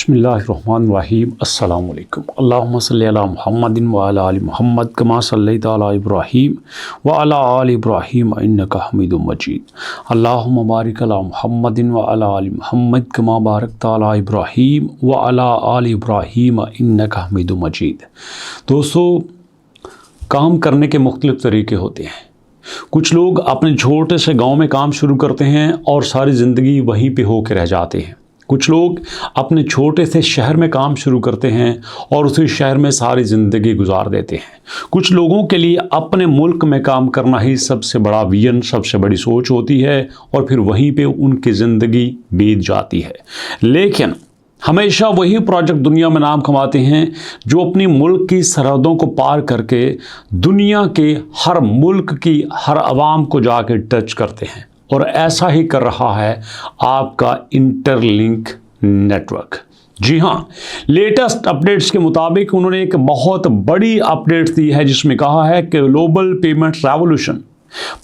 बिस्मिल्लाहिर्रहमानिर्रहीम अस्सलामु अलैकुम अल्लाहुम्मा सल्लि अला मुहम्मदिन व अला आलि मुहम्मद कमा सल्लैता अला इब्राहीम व अला आलि इब्राहीम इन्नका हमीदुम मजीद अल्लाहुम्मा बारिक अला मुहम्मदिन व अला आलि मुहम्मद कमा बारकता अला इब्राहीम व अला आलि इब्राहीम इन्नका हमीदुम मजीद। दोस्तों, काम करने के मुख्तलिफ तरीके होते हैं। कुछ लोग अपने छोटे से गांव में काम शुरू करते हैं और सारी ज़िंदगी वहीं पे होकर रह जाते हैं। कुछ लोग अपने छोटे से शहर में काम शुरू करते हैं और उसी शहर में सारी ज़िंदगी गुजार देते हैं। कुछ लोगों के लिए अपने मुल्क में काम करना ही सबसे बड़ा विजन, सबसे बड़ी सोच होती है और फिर वहीं पे उनकी ज़िंदगी बीत जाती है। लेकिन हमेशा वही प्रोजेक्ट दुनिया में नाम कमाते हैं जो अपनी मुल्क की सरहदों को पार करके दुनिया के हर मुल्क की हर आवाम को जाके टच करते हैं। और ऐसा ही कर रहा है आपका इंटरलिंक नेटवर्क। जी हाँ, लेटेस्ट अपडेट्स के मुताबिक उन्होंने एक बहुत बड़ी अपडेट दी है जिसमें कहा है कि ग्लोबल पेमेंट रेवोल्यूशन,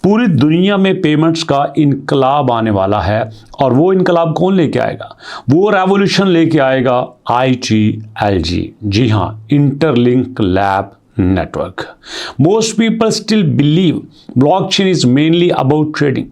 पूरी दुनिया में पेमेंट्स का इनकलाब आने वाला है। और वो इनकलाब कौन लेके आएगा? वो रेवोल्यूशन लेके आएगा ITLG। जी हाँ, interlink lab network. Most people still believe blockchain is mainly about trading.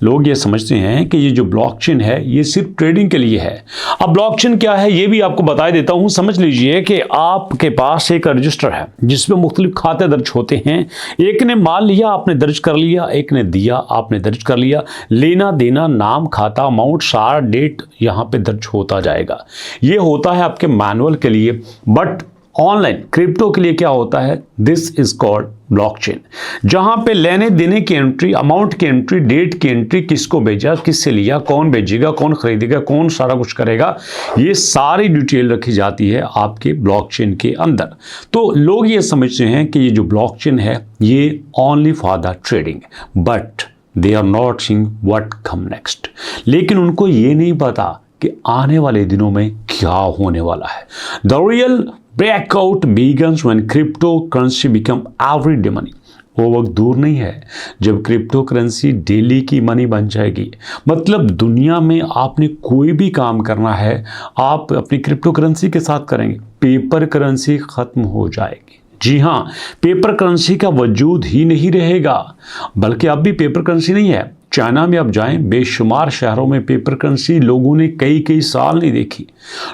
लोग ये समझते हैं कि ये जो ब्लॉकचेन है ये सिर्फ ट्रेडिंग के लिए है। अब ब्लॉकचेन क्या है ये भी आपको बता देता हूँ। समझ लीजिए कि आपके पास एक रजिस्टर है जिसमें मुख्तलिफ खाते दर्ज होते हैं। एक ने माल लिया, आपने दर्ज कर लिया, एक ने दिया, आपने दर्ज कर लिया। लेना देना, नाम, खाता, अमाउंट, सारा डेट यहाँ पे दर्ज होता जाएगा। ये होता है आपके मैनुअल के लिए। बट ऑनलाइन क्रिप्टो के लिए क्या होता है? दिस इज कॉल्ड ब्लॉकचेन, जहां पे लेने देने की एंट्री, अमाउंट की एंट्री, डेट की एंट्री, किसको भेजा, किससे लिया, कौन भेजेगा, कौन खरीदेगा, कौन सारा कुछ करेगा, ये सारी डिटेल रखी जाती है आपके ब्लॉकचेन के अंदर। तो लोग ये समझते हैं कि ये जो ब्लॉकचेन है ये only for the trading, but they are not seeing what come next. लेकिन उनको ये नहीं पता कि आने वाले दिनों में क्या होने वाला है। The real breakout begins when crypto currency become everyday money. वो वक्त दूर नहीं है जब क्रिप्टो करेंसी डेली की मनी बन जाएगी। मतलब दुनिया में आपने कोई भी काम करना है आप अपनी क्रिप्टो करेंसी के साथ करेंगे। पेपर करेंसी ख़त्म हो जाएगी। जी हाँ, पेपर करेंसी का वजूद ही नहीं रहेगा। बल्कि अब भी पेपर करेंसी नहीं है। चाइना में आप जाएं, बेशुमार शहरों में पेपर करेंसी लोगों ने कई साल नहीं देखी।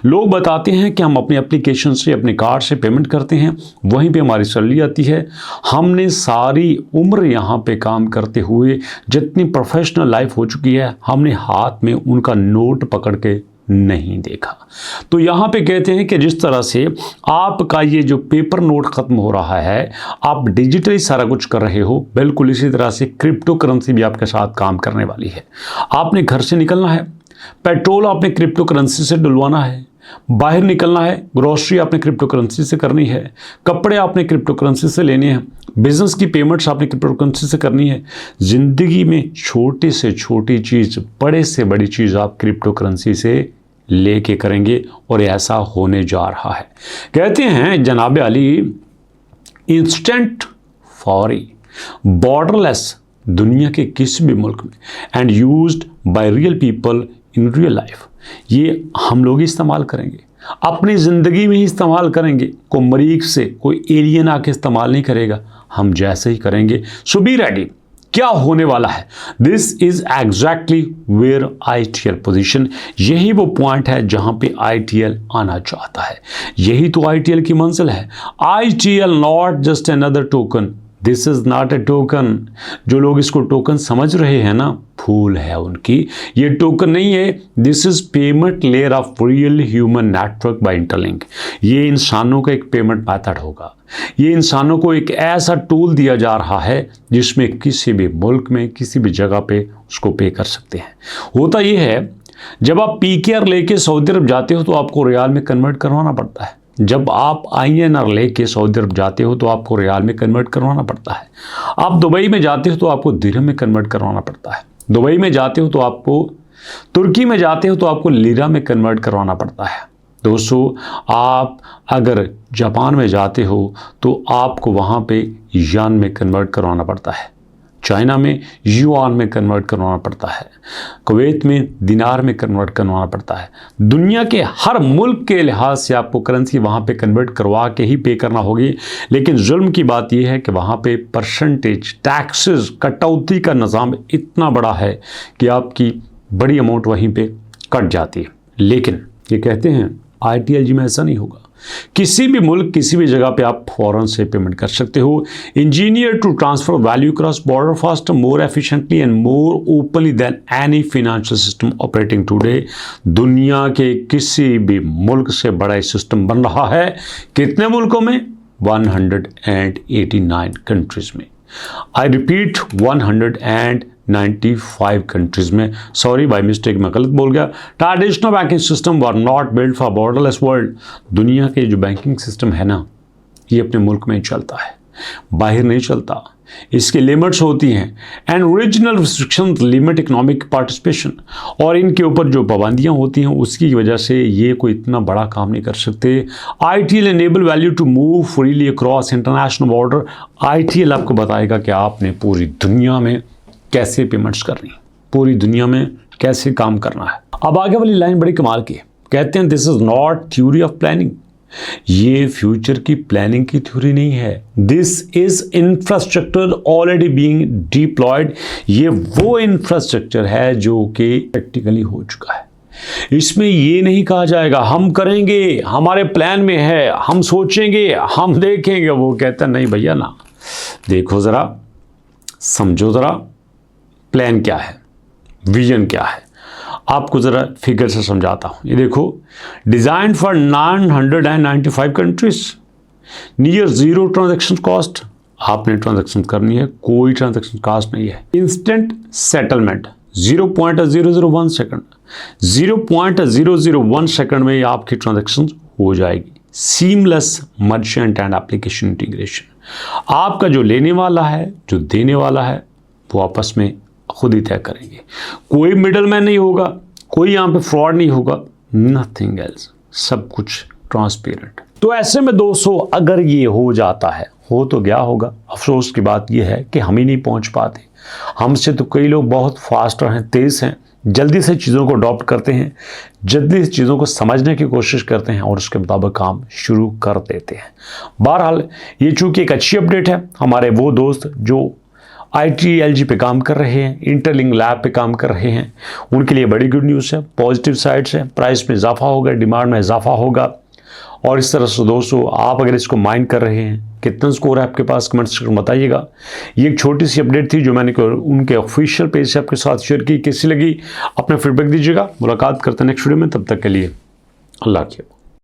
लोग बताते हैं कि हम अपने एप्लीकेशन से, अपने कार्ड से पेमेंट करते हैं, वहीं पे हमारी सैलरी आती है। हमने सारी उम्र यहाँ पे काम करते हुए जितनी प्रोफेशनल लाइफ हो चुकी है, हमने हाथ में उनका नोट पकड़ के नहीं देखा। तो यहाँ पे कहते हैं कि जिस तरह से आपका ये जो पेपर नोट ख़त्म हो रहा है, आप डिजिटली सारा कुछ कर रहे हो, बिल्कुल इसी तरह से क्रिप्टो करेंसी भी आपके साथ काम करने वाली है। आपने घर से निकलना है, पेट्रोल आपने क्रिप्टो करेंसी से डलवाना है, बाहर निकलना है, ग्रोसरी आपने क्रिप्टो करेंसी से करनी है, कपड़े आपने क्रिप्टो करेंसी से लेने हैं, बिजनेस की पेमेंट्स आपने क्रिप्टो करेंसी से करनी है। ज़िंदगी में छोटी से छोटी चीज़, बड़े से बड़ी चीज़ आप क्रिप्टो करेंसी से लेके करेंगे और ऐसा होने जा रहा है। कहते हैं जनाब अली, इंस्टेंट, फौरी, बॉर्डरलेस, दुनिया के किसी भी मुल्क में, and used by real people in real life. ये हम लोग इस्तेमाल करेंगे, अपनी ज़िंदगी में ही इस्तेमाल करेंगे। कोई मरीख से कोई एलियन आके इस्तेमाल नहीं करेगा, हम जैसे ही करेंगे। So be ready. क्या होने वाला है? This is exactly where ITL position. यही वो पॉइंट है जहां पे ITL आना चाहता है। यही तो ITL की मंजिल है। ITL not just another token, this is not A token. जो लोग इसको टोकन समझ रहे हैं ना, भूल है उनकी। ये टोकन नहीं है, this is payment layer of real human network by Interlink. ये इंसानों का एक पेमेंट मेथड होगा। ये इंसानों को एक ऐसा टूल दिया जा रहा है जिसमें किसी भी मुल्क में, किसी भी जगह पे उसको पे कर सकते हैं। होता ये है, जब आप PKR लेके सऊदी अरब जाते हो तो आपको रियाल में कन्वर्ट करवाना पड़ता है। जब आप INR लेके सऊदी अरब जाते हो तो आपको रियाल में कन्वर्ट करवाना पड़ता है। आप दुबई में जाते हो तो आपको दिरहम में कन्वर्ट करवाना पड़ता है। दुबई में जाते हो तो आपको, तुर्की में जाते हो तो आपको लीरा में कन्वर्ट करवाना पड़ता है। दोस्तों, आप अगर जापान में जाते हो तो आपको वहाँ पे यान में कन्वर्ट करवाना पड़ता है। चाइना में युआन में कन्वर्ट करवाना पड़ता है, कुवैत में दिनार में कन्वर्ट करवाना पड़ता है। दुनिया के हर मुल्क के लिहाज से आपको करेंसी वहाँ पे कन्वर्ट करवा के ही पे करना होगी। लेकिन जुल्म की बात यह है कि वहाँ पे परसेंटेज टैक्सेस कटौती का निज़ाम इतना बड़ा है कि आपकी बड़ी अमाउंट वहीं पे कट जाती है। लेकिन ये कहते हैं ITLG में ऐसा नहीं होगा। किसी भी मुल्क किसी भी जगह पे आप फ़ौरन से पेमेंट कर सकते हो। Engineer to transfer value cross border faster, more efficiently and more openly than any financial system operating today. दुनिया के किसी भी मुल्क से बड़ा ये सिस्टम बन रहा है। कितने मुल्कों में? 189 कंट्रीज में। आई रिपीट 195 कंट्रीज में। सॉरी बाय मिस्टेक मैं गलत बोल गया। Traditional banking system were not build for borderless world. दुनिया के जो बैंकिंग सिस्टम है ना, ये अपने मुल्क में ही चलता है, बाहर नहीं चलता। इसकी लिमिट्स होती हैं and original restriction limit economic participation, और इनके ऊपर जो पाबंदियां होती हैं उसकी वजह से ये कोई इतना बड़ा काम नहीं कर सकते। ITL enable value to move freely across international border. ITL आपको बताएगा कि आपने पूरी दुनिया में कैसे पेमेंट्स करनी, पूरी दुनिया में कैसे काम करना है। अब आगे वाली लाइन बड़ी कमाल की है, कहते हैं this is not theory of planning. ये फ्यूचर की प्लानिंग की थ्योरी नहीं है, this is infrastructure already being deployed. ये वो इंफ्रास्ट्रक्चर है जो कि प्रैक्टिकली हो चुका है। इसमें ये नहीं कहा जाएगा हम करेंगे, हमारे प्लान में है, हम सोचेंगे, हम देखेंगे। वो कहता नहीं भैया ना, देखो ज़रा, समझो ज़रा प्लान क्या है, विजन क्या है। आपको ज़रा फिगर से समझाता हूँ। ये देखो, design for 995 countries, near zero transaction cost. आपने ट्रांजैक्शन करनी है, कोई ट्रांजैक्शन कॉस्ट नहीं है। इंस्टेंट सेटलमेंट 0.001 सेकंड, 0.001 सेकंड में आपकी ट्रांजैक्शन हो जाएगी। Seamless merchant and application integration. आपका जो लेने वाला है, जो देने वाला है, वो आपस में खुद ही तय करेंगे। कोई मिडलमैन नहीं होगा, कोई यहाँ पे फ्रॉड नहीं होगा, नथिंग एल्स, सब कुछ ट्रांसपेरेंट। तो ऐसे में दोस्तों अगर ये हो जाता है, हो तो क्या होगा। अफसोस की बात ये है कि हम ही नहीं पहुँच पाते। हमसे तो कई लोग बहुत फास्टर हैं, तेज़ हैं, जल्दी से चीज़ों को अडॉप्ट करते हैं, जल्दी से चीज़ों को समझने की कोशिश करते हैं और उसके मुताबिक काम शुरू कर देते हैं। बहरहाल ये चूँकि एक अच्छी अपडेट है, हमारे वो दोस्त जो ITLG पे काम कर रहे हैं, इंटरलिंक लैब पे काम कर रहे हैं, उनके लिए बड़ी गुड न्यूज़ है, पॉजिटिव साइड्स है। प्राइस में इजाफा होगा, डिमांड में इजाफा होगा। और इस तरह से दोस्तों आप अगर इसको माइंड कर रहे हैं, कितना स्कोर है आपके पास, कमेंट सेक्शन में बताइएगा। ये एक छोटी सी अपडेट थी जो मैंने उनके ऑफिशियल पेज से आपके साथ शेयर की। कैसी लगी अपना फीडबैक दीजिएगा। मुलाकात करते हैं नेक्स्ट वीडियो में, तब तक के लिए अल्लाह हाफ़िज़।